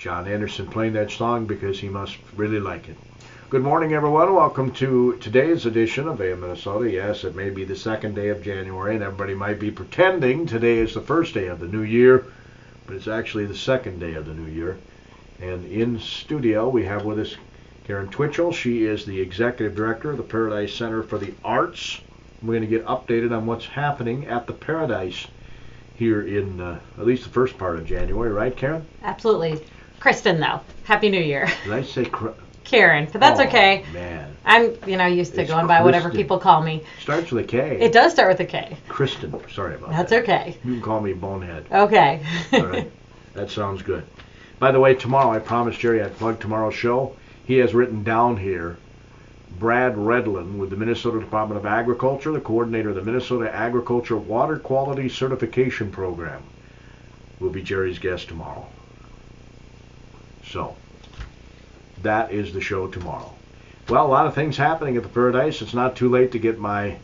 John Anderson playing that song because he must really like it. Good morning, everyone. Welcome to today's edition of AM Minnesota. Yes, it may be the second day of January, and everybody might be pretending today is the first day of the new year, but it's actually the second day of the new year. And in studio, we have with us Kristin Twitchell. She is the Executive Director of the Paradise Center for the Arts. We're going to get updated on what's happening at the Paradise here in at least the first part of January, right, Karen? Absolutely. Kristin, though. Happy New Year. Did I say Karen, but that's okay. Man. I'm, used to going by whatever people call me. Starts with a K. It does start with a K. Kristin. Sorry about that. That's okay. You can call me Bonehead. Okay. All right. That sounds good. By the way, tomorrow, I promised Jerry I'd plug tomorrow's show. He has written down here, Brad Redlin with the Minnesota Department of Agriculture, the coordinator of the Minnesota Agriculture Water Quality Certification Program, will be Jerry's guest tomorrow. So, that is the show tomorrow. Well, a lot of things happening at the Paradise. It's not too late to get my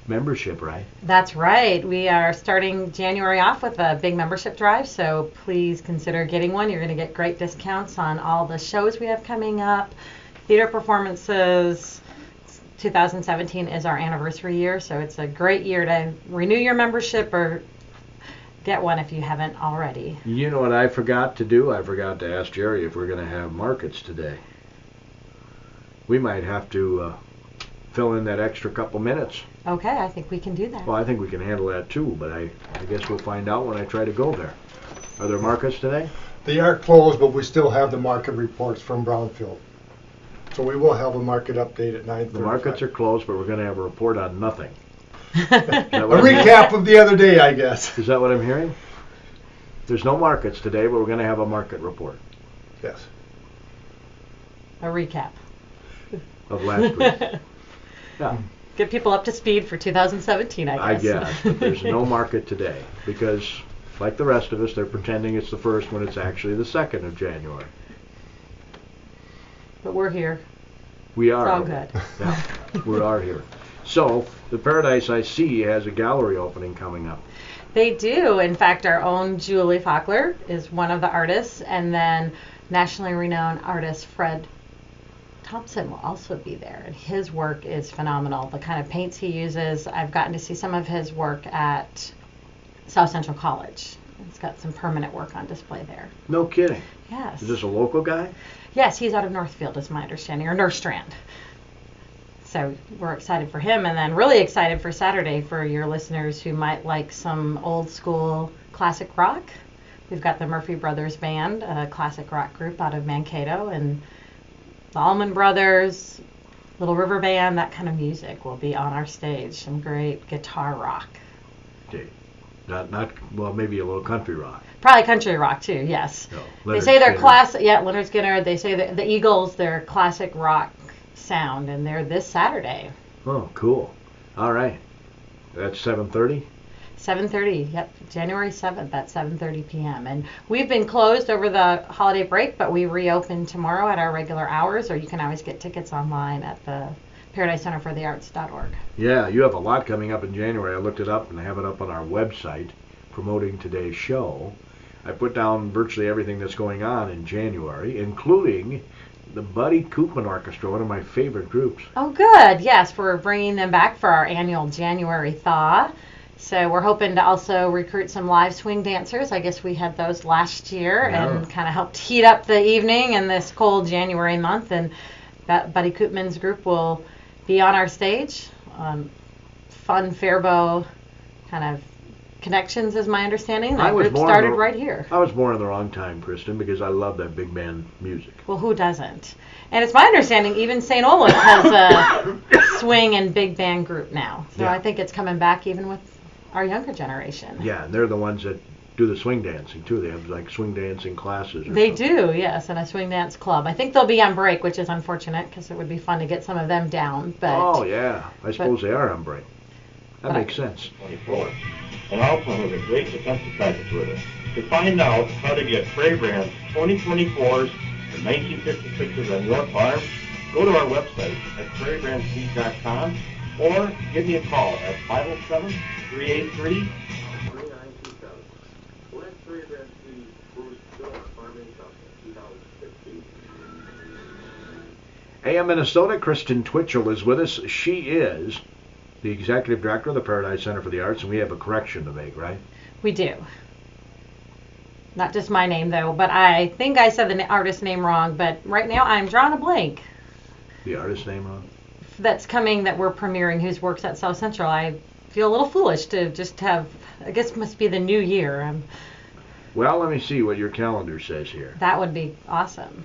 membership, right? That's right. We are starting January off with a big membership drive, so please consider getting one. You're going to get great discounts on all the shows we have coming up, theater performances. 2017 is our anniversary year, so it's a great year to renew your membership or get one if you haven't already. You know what I forgot to do? I forgot to ask Jerry if we're going to have markets today. We might have to fill in that extra couple minutes. Okay, I think we can do that. Well, I think we can handle that too, but I guess we'll find out when I try to go there. Are there markets today? They are closed, but we still have the market reports from Brownfield. So we will have a market update at 9:30. The markets are closed, but we're going to have a report on nothing. A recap of the other day, I guess. Is that what I'm hearing? There's no markets today, but we're going to have a market report. Yes. A recap. Of last week. Yeah. Get people up to speed for 2017, I guess. I guess, but there's no market today because, like the rest of us, they're pretending it's the first when it's actually the 2nd of January. But we're here. We are. It's all good. Yeah, we are here. So, the Paradise I See has a gallery opening coming up. They do. In fact, our own Julie Faulkner is one of the artists, and then nationally renowned artist Fred Thompson will also be there. And his work is phenomenal. The kind of paints he uses, I've gotten to see some of his work at South Central College. It's got some permanent work on display there. No kidding. Yes. Is this a local guy? Yes, he's out of Northfield, is my understanding, or Northstrand. So we're excited for him, and then really excited for Saturday for your listeners who might like some old school classic rock. We've got the Murphy Brothers Band, a classic rock group out of Mankato, and the Allman Brothers, Little River Band, that kind of music will be on our stage. Some great guitar rock. Okay. Not well, maybe a little country rock. Probably country rock too, yes. No, they say they're classic. Yeah, Leonard Skinner. They say that the Eagles, they're classic rock sound, and they're this Saturday. Oh, cool. All right. That's 7:30? 7:30, yep. January 7th at 7:30 p.m. And we've been closed over the holiday break, but we reopen tomorrow at our regular hours, or you can always get tickets online at the ParadiseCenterForTheArts.org. Yeah, you have a lot coming up in January. I looked it up, and I have it up on our website promoting today's show. I put down virtually everything that's going on in January, including the Buddy Koopman Orchestra, one of my favorite groups. Oh, good. Yes, we're bringing them back for our annual January Thaw. So we're hoping to also recruit some live swing dancers. I guess we had those last year and kind of helped heat up the evening in this cold January month. And Buddy Koopman's group will be on our stage. Fun faribault kind of connections is my understanding. That group started right here. I was born in the wrong time, Kristin, because I love that big band music. Well, who doesn't? And it's my understanding even St. Olaf has a swing and big band group now. So yeah. I think it's coming back even with our younger generation. Yeah, and they're the ones that do the swing dancing too. They have like swing dancing classes. They do, yes, and a swing dance club. I think they'll be on break, which is unfortunate because it would be fun to get some of them down. But oh yeah, I suppose they are on break. That makes sense. 24. And also has a great defensive package with it. To find out how to get Fragrance 2024s and 1956s on your farm, go to our website at fragranceseed.com or give me a call at 507-383-3927. Let Fragrance Seed boost your farm AM Minnesota, Kristin Twitchell is with us. She is the Executive Director of the Paradise Center for the Arts, and we have a correction to make, right? We do. Not just my name, though, but I think I said the artist name wrong, but right now I'm drawing a blank. The artist name wrong? That's coming, that we're premiering, whose works at South Central. I feel a little foolish to just have, I guess it must be the new year. Well, let me see what your calendar says here. That would be awesome.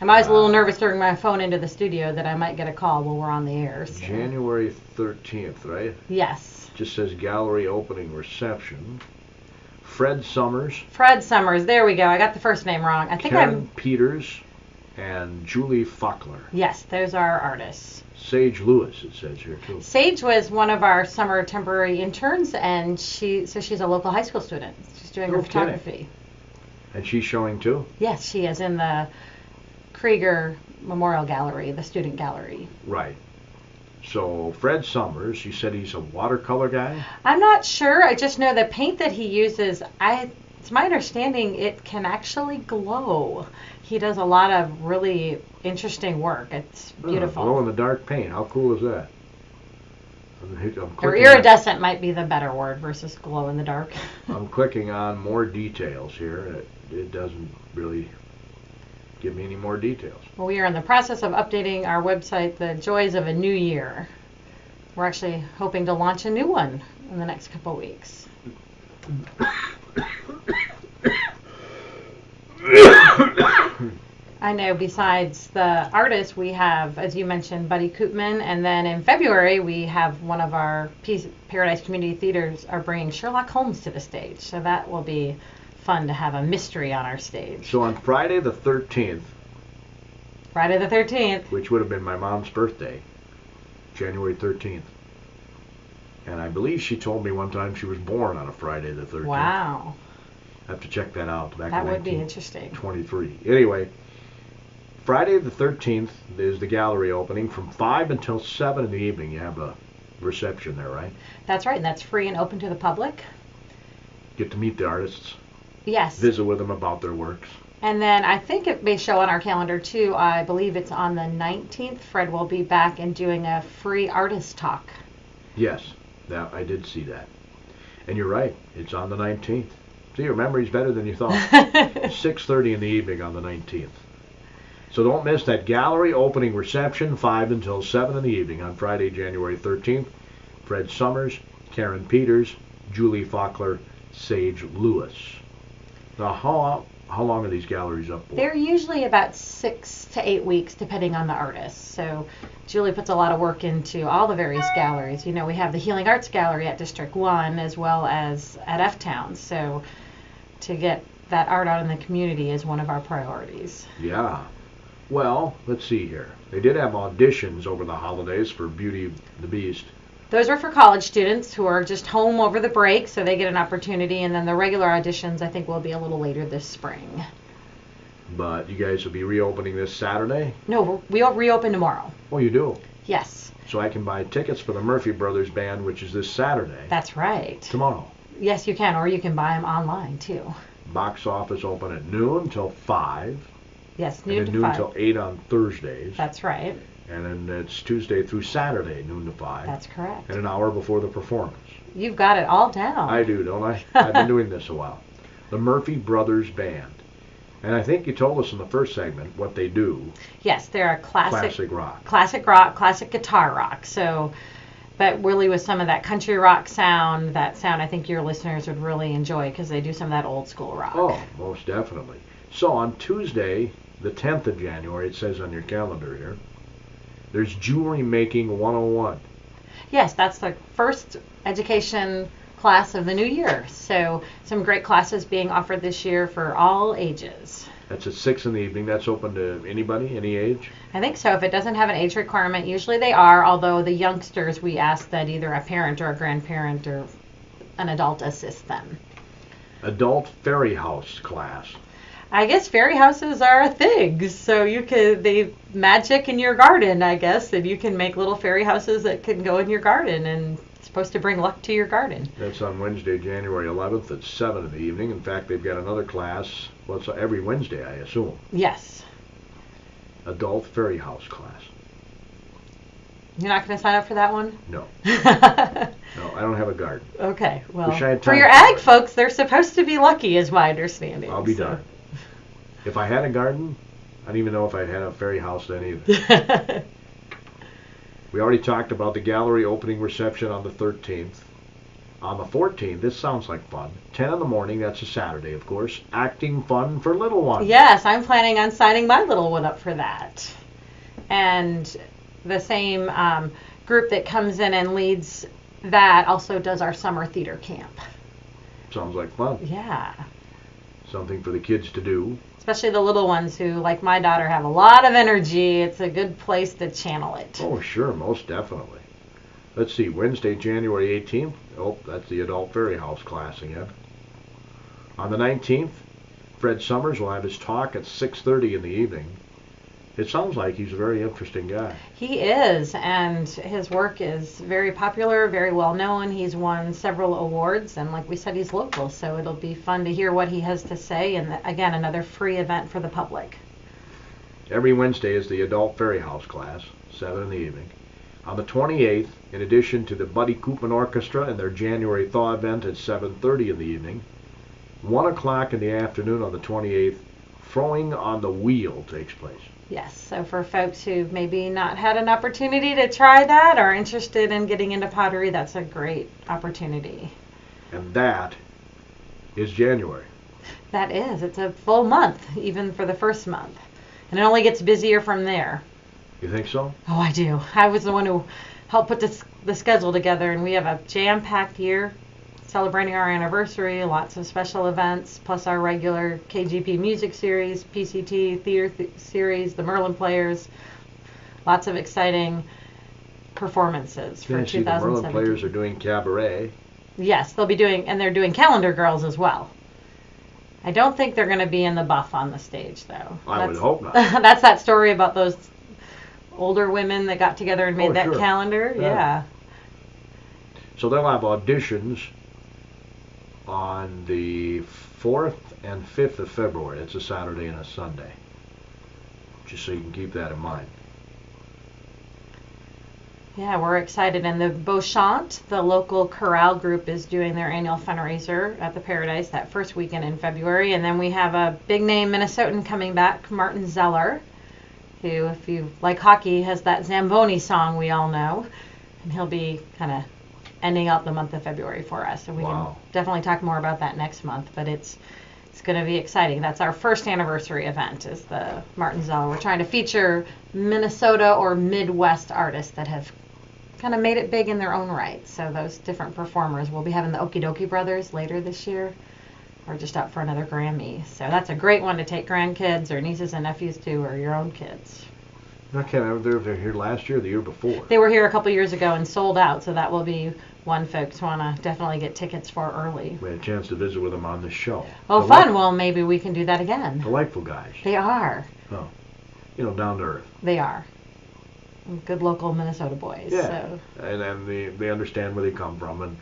I'm always a little nervous to bring my phone into the studio that I might get a call while we're on the air. So. January 13th, right? Yes. Just says gallery opening reception. Fred Summers. Fred Summers. There we go. I got the first name wrong. I think Karen Peters and Julie Faulkner. Yes, those are our artists. Sage Lewis, it says here too. Sage was one of our summer temporary interns, and she's a local high school student. She's doing her photography. And she's showing too? Yes, she is in the Krieger Memorial Gallery, the student gallery. Right. So Fred Summers, you said he's a watercolor guy? I'm not sure. I just know the paint that he uses, it's my understanding it can actually glow. He does a lot of really interesting work. It's beautiful. Glow in the dark paint. How cool is that? Or iridescent might be the better word versus glow in the dark. I'm clicking on more details here. It doesn't really give me any more details. Well, we are in the process of updating our website, The Joys of a New Year. We're actually hoping to launch a new one in the next couple of weeks. I know besides the artists, we have, as you mentioned, Buddy Koopman, and then in February we have one of our Paradise Community Theaters are bringing Sherlock Holmes to the stage. So that will be fun to have a mystery on our stage. So on Friday the 13th, which would have been my mom's birthday, January 13th, and I believe she told me one time she was born on a Friday the 13th. Wow. I have to check that out. That would be interesting. 23. Anyway, Friday the 13th is the gallery opening from 5 until 7 in the evening. You have a reception there, right? That's right, and that's free and open to the public. Get to meet the artists. Yes. Visit with them about their works. And then I think it may show on our calendar too. I believe it's on the 19th. Fred will be back and doing a free artist talk. Yes, I did see that. And you're right, it's on the 19th. See, your memory's better than you thought. 6:30 in the evening on the 19th. So don't miss that gallery opening reception, 5 until 7 in the evening on Friday, January 13th. Fred Summers, Karen Peters, Julie Faulkner, Sage Lewis. Now, how long are these galleries up for? They're usually about 6 to 8 weeks, depending on the artist. So Julie puts a lot of work into all the various galleries. You know, we have the Healing Arts Gallery at District 1 as well as at F-Town. So to get that art out in the community is one of our priorities. Yeah. Well, let's see here. They did have auditions over the holidays for Beauty and the Beast. Those were for college students who are just home over the break, so they get an opportunity. And then the regular auditions, I think, will be a little later this spring. But you guys will be reopening this Saturday? No, we'll reopen tomorrow. Oh, you do? Yes. So I can buy tickets for the Murphy Brothers Band, which is this Saturday. That's right. Tomorrow. Yes, you can, or you can buy them online, too. Box office open at noon till 5. Yes, noon to 5. And then noon till 8 on Thursdays. That's right. And then it's Tuesday through Saturday, noon to 5. That's correct. And an hour before the performance. You've got it all down. I do, don't I? I've been doing this a while. The Murphy Brothers Band. And I think you told us in the first segment what they do. Yes, they're a classic rock. Classic rock, classic guitar rock. So, but really with some of that country rock sound, that sound I think your listeners would really enjoy because they do some of that old school rock. Oh, most definitely. So on Tuesday, the 10th of January, it says on your calendar here, there's Jewelry Making 101. Yes, that's the first education class of the new year. So some great classes being offered this year for all ages. That's at 6 in the evening. That's open to anybody, any age? I think so. If it doesn't have an age requirement, usually they are, although the youngsters, we ask that either a parent or a grandparent or an adult assist them. Adult Fairy House class. I guess fairy houses are a thing, so they magic in your garden, I guess, and you can make little fairy houses that can go in your garden, and It's supposed to bring luck to your garden. That's on Wednesday, January 11th at 7 in the evening. In fact, they've got another class. Well, it's every Wednesday, I assume. Yes. Adult Fairy House class. You're not going to sign up for that one? No. No, I don't have a garden. Okay, well, Wish I had for time your for ag it. folks, they're supposed to be lucky, is my understanding. I'll be so. darned. If I had a garden, I don't even know if I'd had a fairy house then either. We already talked about the gallery opening reception on the 13th. On the 14th, this sounds like fun. 10 in the morning, that's a Saturday, of course. Acting fun for little ones. Yes, I'm planning on signing my little one up for that. And the same group that comes in and leads that also does our summer theater camp. Sounds like fun. Yeah. Something for the kids to do. Especially the little ones who, like my daughter, have a lot of energy. It's a good place to channel it. Oh, sure, most definitely. Let's see, Wednesday, January 18th. Oh, that's the Adult Fairy House class again. On the 19th, Fred Summers will have his talk at 6:30 in the evening. It sounds like he's a very interesting guy. He is, and his work is very popular, very well known. He's won several awards, and like we said, he's local, so it'll be fun to hear what he has to say, and again, another free event for the public. Every Wednesday is the Adult Fairy House class, 7 in the evening. On the 28th, in addition to the Buddy Koopman Orchestra and their January Thaw event at 7:30 in the evening, 1 o'clock in the afternoon on the 28th, Throwing on the Wheel takes place. Yes, so for folks who've maybe not had an opportunity to try that or interested in getting into pottery, that's a great opportunity. And that is January. That is. It's a full month, even for the first month. And it only gets busier from there. You think so? Oh, I do. I was the one who helped put the schedule together, and we have a jam-packed year celebrating our anniversary, lots of special events, plus our regular KGP music series, PCT theater series, the Merlin Players, lots of exciting performances for Yeah, see, the 2017. Merlin Players are doing cabaret. Yes, they'll be doing, and they're doing Calendar Girls as well. I don't think they're going to be in the buff on the stage, though. I would hope not. That's that story about those older women that got together and made that sure. calendar. Yeah. So they'll have auditions on the 4th and 5th of February. It's a Saturday and a Sunday. Just so you can keep that in mind. Yeah, we're excited. And the Beauchamp, the local chorale group, is doing their annual fundraiser at the Paradise that first weekend in February. And then we have a big name Minnesotan coming back, Martin Zeller, who, if you like hockey, has that Zamboni song we all know. And he'll be kind of ending out the month of February for us. And we can definitely talk more about that next month. But it's going to be exciting. That's our first anniversary event, is the Martin Zeller. We're trying to feature Minnesota or Midwest artists that have kind of made it big in their own right. So those different performers. We'll be having the Okie Dokie Brothers later this year. We're just up for another Grammy. So that's a great one to take grandkids or nieces and nephews to, or your own kids. I can't remember if they were here last year or the year before. They were here a couple years ago and sold out, so that will be one folks want to definitely get tickets for early. We had a chance to visit with them on this show. Oh, fun. Well, maybe we can do that again. Delightful guys. They are. Oh, down to earth. They are. Good local Minnesota boys. Yeah, So. and they understand where they come from, and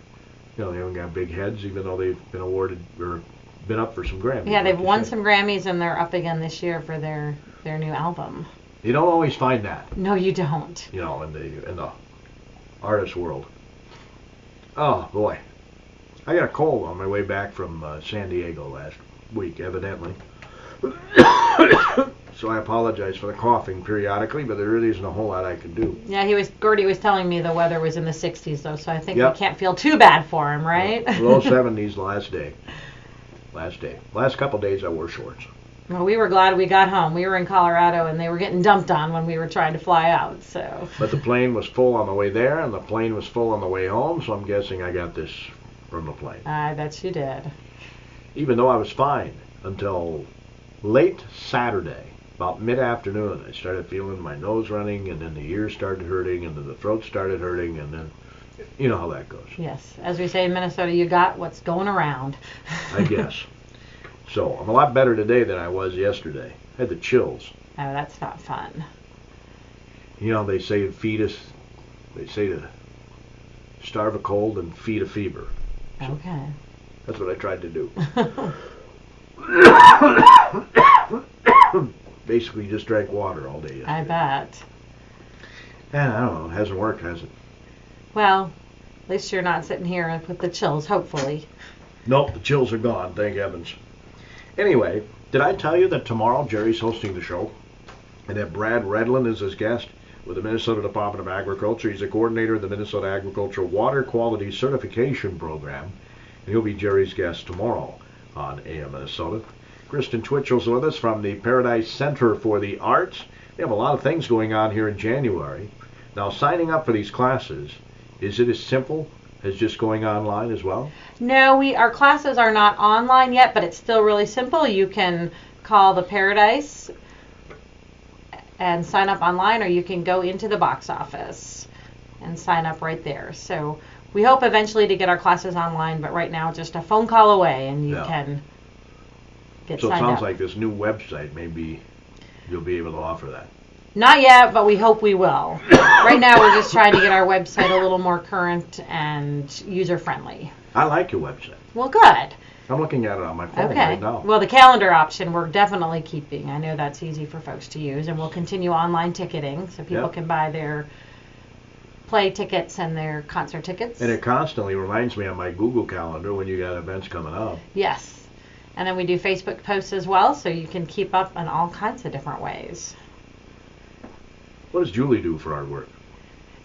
they haven't got big heads, even though they've been awarded or been up for some Grammys. Yeah, they've won some Grammys, and they're up again this year for their new album. You don't always find that. No, you don't. In the artist world. Oh boy, I got a cold on my way back from San Diego last week, evidently. So I apologize for the coughing periodically, but there really isn't a whole lot I can do. Yeah, Gordy was telling me the weather was in the 60s though, so I think Yep. we can't feel too bad for him, right? Low 70s last day. Last couple days I wore shorts. Well, we were glad we got home. We were in Colorado, and they were getting dumped on when we were trying to fly out. So. But the plane was full on the way there, and the plane was full on the way home, so I'm guessing I got this from the plane. I bet you did. Even though I was fine until late Saturday, about mid-afternoon, I started feeling my nose running, and then the ears started hurting, and then the throat started hurting, and then you know how that goes. Yes. As we say in Minnesota, you got what's going around. I guess. So I'm a lot better today than I was yesterday. I had the chills. Oh, that's not fun. They say to feed us, they say to starve a cold and feed a fever. So Okay. that's what I tried to do. Basically just drank water all day yesterday. I bet. And I don't know, it hasn't worked, has it? Well, at least you're not sitting here with the chills, hopefully. Nope, the chills are gone, thank heavens. Anyway, did I tell you that tomorrow Jerry's hosting the show? And that Brad Redlin is his guest with the Minnesota Department of Agriculture. He's the coordinator of the Minnesota Agricultural Water Quality Certification Program. And he'll be Jerry's guest tomorrow on AM Minnesota. Kristin Twitchell's with us from the Paradise Center for the Arts. We have a lot of things going on here in January. Now, signing up for these classes, is it as simple as just going online as well? No, our classes are not online yet, but it's still really simple. You can call the Paradise and sign up online, or you can go into the box office and sign up right there. So we hope eventually to get our classes online, but right now just a phone call away and you can get so signed up. So it sounds like this new website, maybe you'll be able to offer that. Not yet, but we hope we will. Right now we're just trying to get our website a little more current and user-friendly. I like your website. Well, good. I'm looking at it on my phone right now. Well, the calendar option we're definitely keeping. I know that's easy for folks to use, and we'll continue online ticketing so people can buy their play tickets and their concert tickets. And it constantly reminds me on my Google Calendar when you got events coming up. Yes. And then we do Facebook posts as well, so you can keep up in all kinds of different ways. What does Julie do for artwork?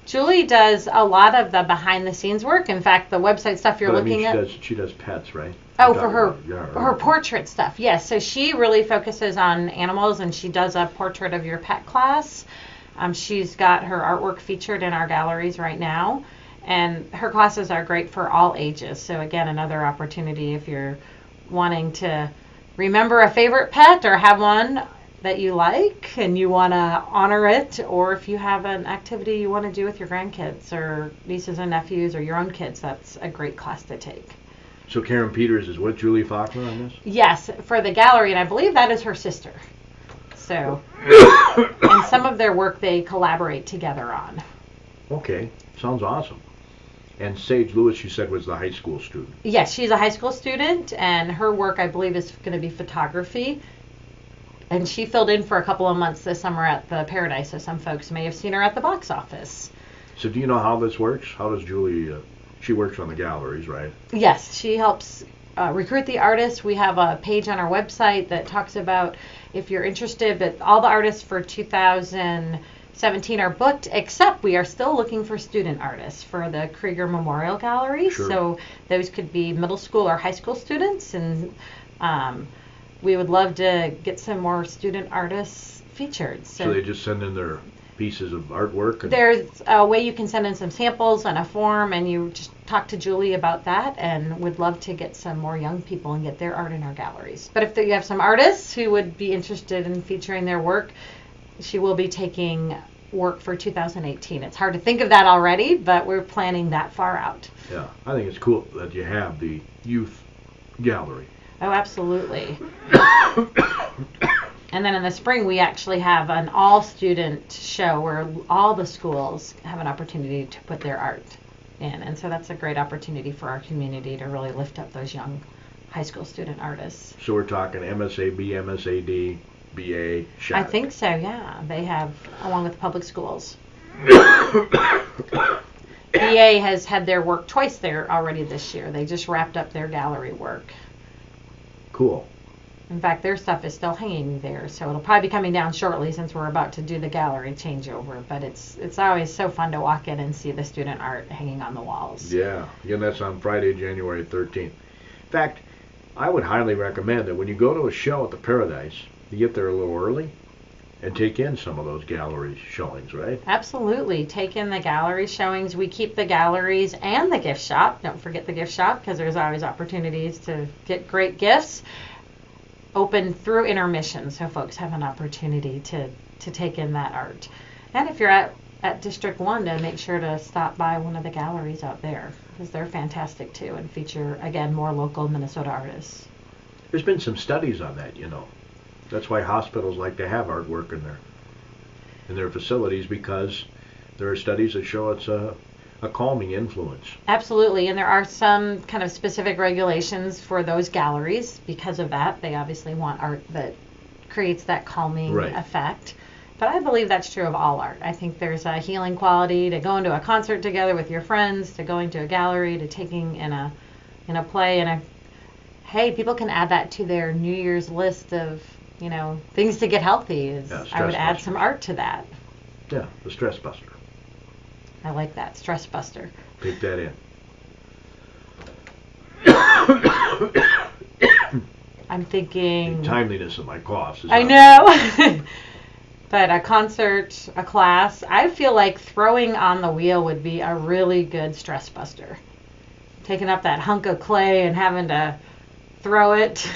Julie does a lot of the behind-the-scenes work. In fact, the website stuff you're looking at. She does pets, right? Oh, for her portrait stuff, yes. So she really focuses on animals, and she does a portrait of your pet class. She's got her artwork featured in our galleries right now, and her classes are great for all ages. So again, another opportunity if you're wanting to remember a favorite pet or have one that you like and you want to honor it, or if you have an activity you want to do with your grandkids or nieces and nephews or your own kids, that's a great class to take. So Karen Peters is with Julie Faulkner on this? Yes, for the gallery, and I believe that is her sister. So, and some of their work they collaborate together on. Okay, sounds awesome. And Sage Lewis, you said, was the high school student. Yes, she's a high school student, and her work, I believe, is going to be photography. And she filled in for a couple of months this summer at the Paradise, so some folks may have seen her at the box office. So do you know how this works? How does Julie, she works on the galleries, right? Yes, she helps recruit the artists. We have a page on our website that talks about if you're interested, but all the artists for 2017 are booked, except we are still looking for student artists for the Krieger Memorial Gallery. Sure. So those could be middle school or high school students, and we would love to get some more student artists featured. So they just send in their pieces of artwork? There's a way you can send in some samples and a form, and you just talk to Julie about that, and would love to get some more young people and get their art in our galleries. But if you have some artists who would be interested in featuring their work, she will be taking work for 2018. It's hard to think of that already, but we're planning that far out. Yeah, I think it's cool that you have the youth gallery. Oh, absolutely. And then in the spring, we actually have an all-student show where all the schools have an opportunity to put their art in. And so that's a great opportunity for our community to really lift up those young high school student artists. So we're talking MSAB, MSAD, BA, SHAC. I think so, yeah. They have, along with public schools. BA has had their work twice there already this year. They just wrapped up their gallery work. Cool. In fact, their stuff is still hanging there, so it'll probably be coming down shortly since we're about to do the gallery changeover. But it's always so fun to walk in and see the student art hanging on the walls. Yeah, again, that's on Friday, January 13th. In fact, I would highly recommend that when you go to a show at the Paradise, you get there a little early and take in some of those gallery showings, right? Absolutely. Take in the gallery showings. We keep the galleries and the gift shop. Don't forget the gift shop, because there's always opportunities to get great gifts. Open through intermission, so folks have an opportunity to take in that art. And if you're at District 1, to make sure to stop by one of the galleries out there, because they're fantastic too and feature, again, more local Minnesota artists. There's been some studies on that, you know. That's why hospitals like to have artwork in their facilities, because there are studies that show it's a calming influence. Absolutely, and there are some kind of specific regulations for those galleries because of that. They obviously want art that creates that calming effect. But I believe that's true of all art. I think there's a healing quality to going to a concert together with your friends, to going to a gallery, to taking in a play. And hey, people can add that to their New Year's list of, you know, things to get healthy. I would add some art to that. Yeah, the stress buster. I like that, stress buster. Take that in. I'm thinking. The timeliness of my coughs. I know. But a concert, a class, I feel like throwing on the wheel would be a really good stress buster. Taking up that hunk of clay and having to throw it.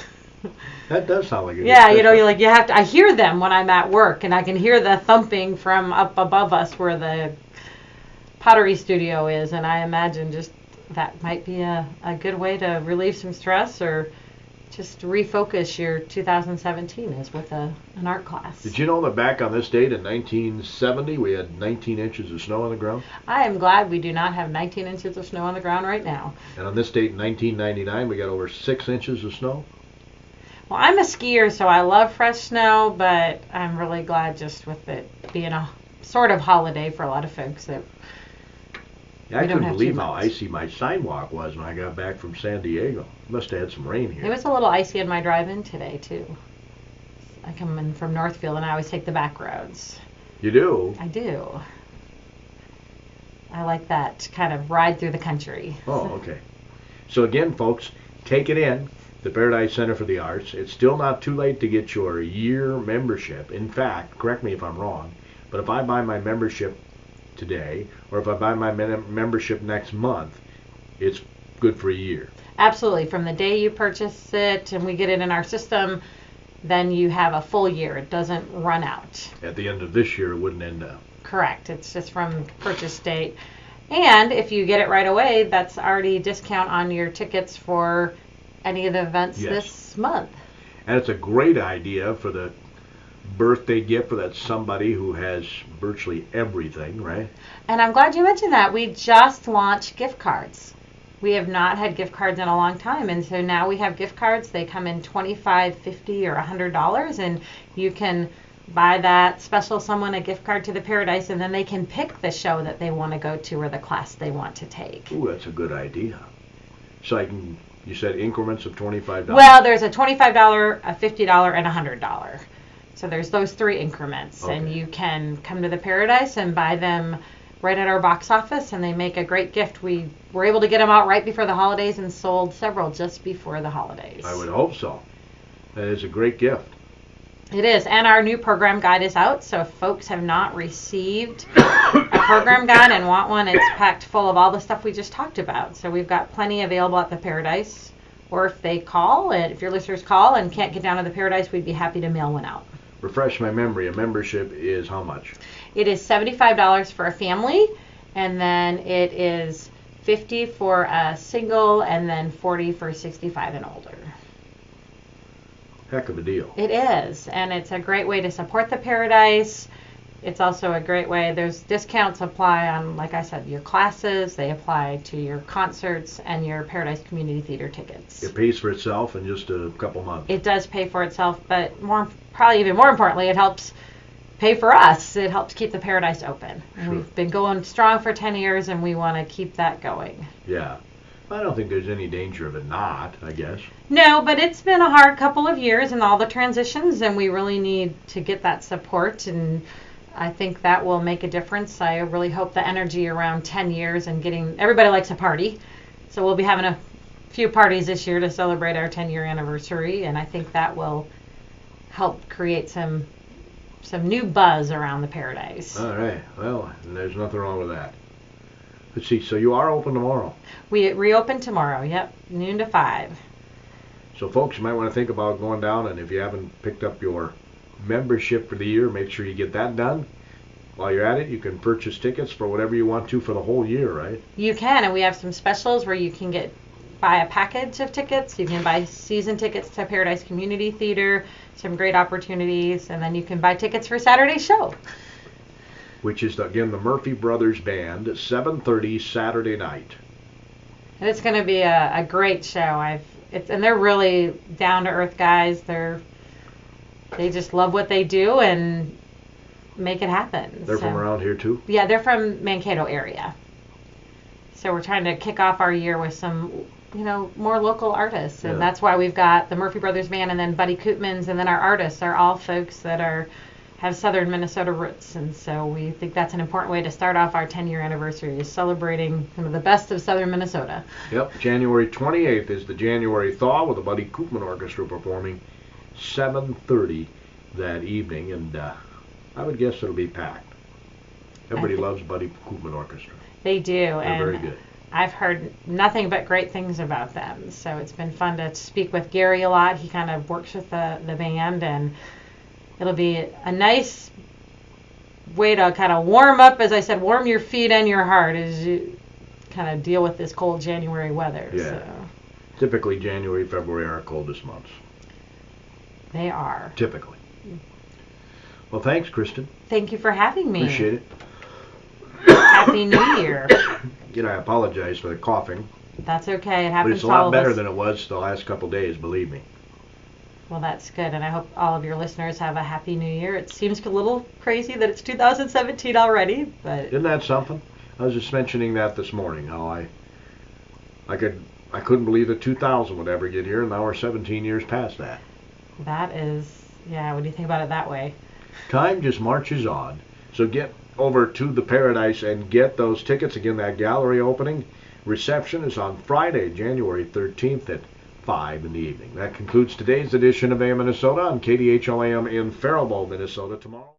That does sound like a good Yeah, you know, you have to. I hear them when I'm at work, and I can hear the thumping from up above us where the pottery studio is, and I imagine just that might be a good way to relieve some stress or just refocus your 2017 is with an art class. Did you know that back on this date in 1970 we had 19 inches of snow on the ground? I am glad we do not have 19 inches of snow on the ground right now. And on this date in 1999 we got over 6 inches of snow? Well, I'm a skier, so I love fresh snow, but I'm really glad just with it being a sort of holiday for a lot of folks that I couldn't believe how icy my sidewalk was when I got back from San Diego. Must have had some rain here. It was a little icy in my drive-in today, too. I come in from Northfield, and I always take the back roads. You do? I do. I like that kind of ride through the country. Oh, okay. So again, folks, take it in. The Paradise Center for the Arts. It's still not too late to get your year membership. In fact, correct me if I'm wrong, but if I buy my membership today, or if I buy my membership next month, it's good for a year. Absolutely. From the day you purchase it and we get it in our system, then you have a full year. It doesn't run out. At the end of this year, it wouldn't end up. Correct. It's just from purchase date. And if you get it right away, that's already discount on your tickets for any of the events this month. And it's a great idea for the birthday gift for that somebody who has virtually everything, right? And I'm glad you mentioned that. We just launched gift cards. We have not had gift cards in a long time, and so now we have gift cards. They come in $25, $50, or $100, and you can buy that special someone a gift card to the Paradise, and then they can pick the show that they want to go to or the class they want to take. Ooh, that's a good idea. So you said increments of $25? Well, there's a $25, a $50, and a $100. So there's those three increments, and you can come to the Paradise and buy them right at our box office, and they make a great gift. We were able to get them out right before the holidays and sold several just before the holidays. I would hope so. That is a great gift. It is, and our new program guide is out, so if folks have not received a program guide and want one, it's packed full of all the stuff we just talked about. So we've got plenty available at the Paradise, or if they call, and if your listeners call and can't get down to the Paradise, we'd be happy to mail one out. Refresh my memory. A membership is how much? It is $75 for a family, and then it is $50 for a single, and then $40 for 65 and older. Heck of a deal. It is, and it's a great way to support the Paradise. It's also a great way. There's discounts apply on, like I said, your classes. They apply to your concerts and your Paradise Community Theater tickets. It pays for itself in just a couple months. It does pay for itself, but probably even more importantly, it helps pay for us. It helps keep the Paradise open. And we've been going strong for 10 years, and we want to keep that going. Yeah. I don't think there's any danger of it not, I guess. No, but it's been a hard couple of years and all the transitions, and we really need to get that support, and I think that will make a difference. I really hope the energy around 10 years and everybody likes a party, so we'll be having a few parties this year to celebrate our 10-year anniversary, and I think that will help create some new buzz around the Paradise. All right. Well, there's nothing wrong with that. Let's see. So you are open tomorrow? We reopen tomorrow. Yep, noon to 5. So folks, you might want to think about going down, and if you haven't picked up your membership for the year, make sure you get that done. While you're at it, you can purchase tickets for whatever you want to for the whole year, right? You can, and we have some specials where you can buy a package of tickets. You can buy season tickets to Paradise Community Theater, some great opportunities, and then you can buy tickets for Saturday's show. which is, again, the Murphy Brothers Band, 7:30 Saturday night. And it's going to be a great show. And they're really down-to-earth guys. They just love what they do and make it happen. They're from around here, too? Yeah, they're from Mankato area. So we're trying to kick off our year with some, more local artists. And that's why we've got the Murphy Brothers Band and then Buddy Koopmans, and then our artists are all folks that have southern Minnesota roots. And so we think that's an important way to start off our 10-year anniversary, is celebrating some of the best of southern Minnesota. Yep, January 28th is the January Thaw with the Buddy Koopman Orchestra performing 7:30 that evening, and I would guess it'll be packed. Everybody loves Buddy Koopman Orchestra. They do. They're very good. I've heard nothing but great things about them. So it's been fun to speak with Gary a lot. He kind of works with the band, and it'll be a nice way to kind of warm up, as I said, warm your feet and your heart as you kind of deal with this cold January weather. Yeah. So. Typically January, February are our coldest months. They are. Typically. Well, thanks, Kristin. Thank you for having me. Appreciate it. Happy New Year. I apologize for the coughing. That's okay. It But happens it's a to all lot of better us. than it was the last couple of days, believe me. Well, that's good, and I hope all of your listeners have a happy New Year. It seems a little crazy that it's 2017 already, but Isn't that something? I was just mentioning that this morning, how I couldn't believe that 2000 would ever get here, and now we're 17 years past that. that is, yeah, when you think about it that way. Time just marches on. So get over to the Paradise and get those tickets. Again, that gallery opening reception is on Friday, January 13th at 5 in the evening. That concludes today's edition of AM Minnesota on KDHLAM in Faribault, Minnesota. Tomorrow.